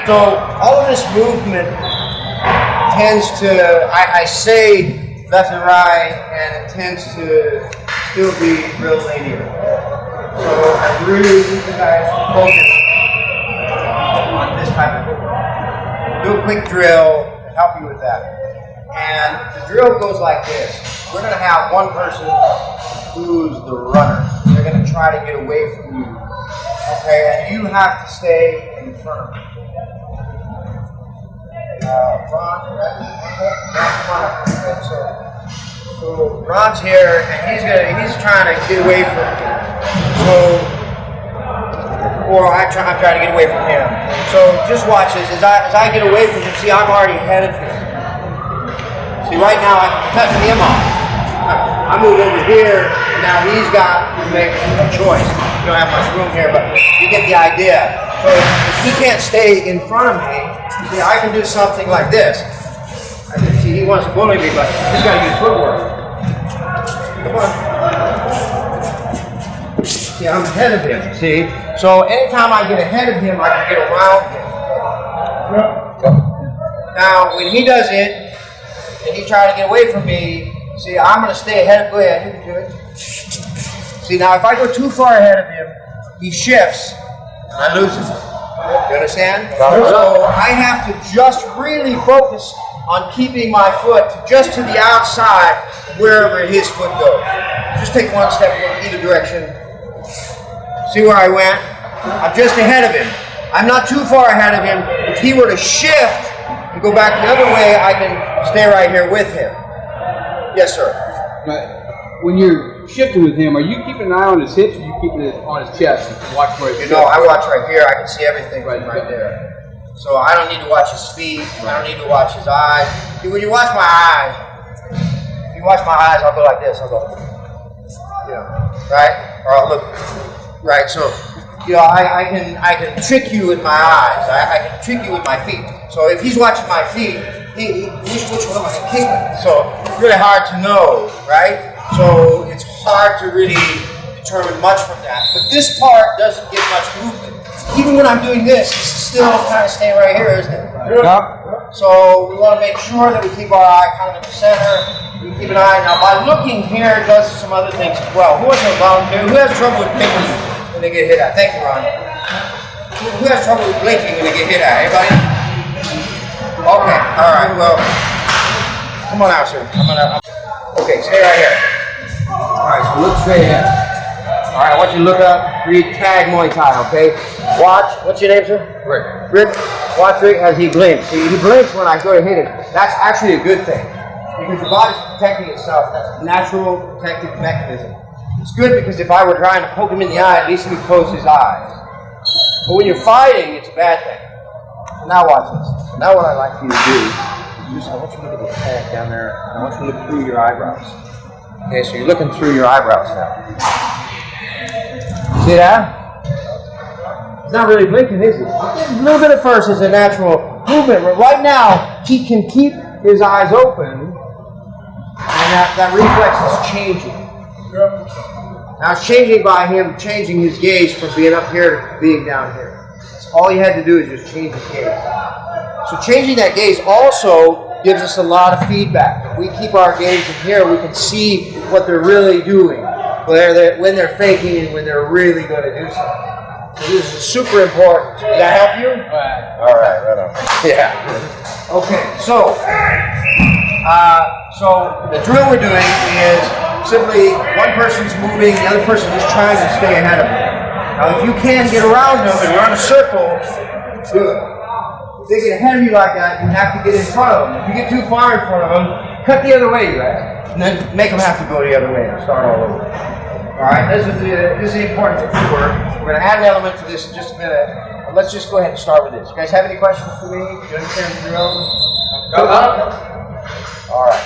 So all of this movement tends to, I say left and right, and it tends to still be real linear. So I really need you guys to focus on this type of footwork. Do a quick drill to help you with that. And the drill goes like this. We're going to have one person who's the runner. They're going to try to get away from you. Okay, and you have to stay in front of them. So Ron's here, and he's trying to get away from me. I'm trying to get away from him. So just watch this. As I get away from him, see, I'm already ahead of him. See, right now I can cut him off. I move over here, and now he's got to make a choice. We don't have much room here, but you get the idea. So if he can't stay in front of me, see, I can do something like this. I can see he wants to bully me, but he's got to use footwork. Come on. See, I'm ahead of him, see? So anytime I get ahead of him, I can get around him. Now, when he does it, and he tries to get away from me, see, I'm going to stay ahead of him. Go ahead, you can do it. See, now if I go too far ahead of him, he shifts, and I lose him. You understand? So I have to just really focus on keeping my foot just to the outside, wherever his foot goes. Just take one step in either direction. See where I went? I'm just ahead of him. I'm not too far ahead of him. If he were to shift and go back the other way, I can stay right here with him. Yes, sir. But when you're shifting with him, are you keeping an eye on his hips, or are you keeping it on his chest? And watch where you know, I watch right here. I can see everything right there. So I don't need to watch his feet. I don't need to watch his eyes. See, when you watch my eyes, I'll go like this. I'll go, right? Or I'll look, right? So, I can trick you with my eyes. I can trick you with my feet. So if he's watching my feet, which one am I kicking? So it's really hard to know, right? So it's hard to really determine much from that. But this part doesn't get much movement. Even when I'm doing this, it's still kind of staying right here, isn't it? Yep. So we want to make sure that we keep our eye kind of in the center. We keep an eye. Now by looking here, it does some other things as well. Who wants to volunteer? Who has trouble with blinking when they get hit at? Thank you, Ron. Who has trouble with blinking when they get hit at? Anybody? Okay, all right, well, come on out, sir. Come on out. Okay, stay right here. All right, so look straight ahead. All right, I want you to look up, read T.A.G Muay Thai, okay? Watch, what's your name, sir? Rick. Rick, watch Rick as he blinks. See, he blinks when I go to hit him. That's actually a good thing, because your body's protecting itself. That's a natural protective mechanism. It's good because if I were trying to poke him in the eye, at least he would close his eyes. But when you're fighting, it's a bad thing. So now watch this. So now what I'd like for you to do is I want you to look at the T.A.G down there, and I want you to look through your eyebrows. Okay, so you're looking through your eyebrows now. See that? It's not really blinking, is it? A little bit at first is a natural movement, but right now he can keep his eyes open, and that reflex is changing. Now it's changing by him changing his gaze from being up here to being down here. All he had to do is just change his gaze. So changing that gaze also gives us a lot of feedback. If we keep our gaze in here, we can see what they're really doing, when they're faking and when they're really going to do something. So this is super important. Does that help you? All right, right on. Yeah. Okay, so the drill we're doing is simply one person's moving, the other person is trying to stay ahead of them. Now, if you can get around them and run a circle, do it. If they get ahead of you like that, you have to get in front of them. If you get too far in front of them, cut the other way, right? And then make them have to go the other way and start all over. All right, this is the important thing for work. We're going to add an element to this in just a minute. But let's just go ahead and start with this. You guys have any questions for me? Do you understand the drill? All right.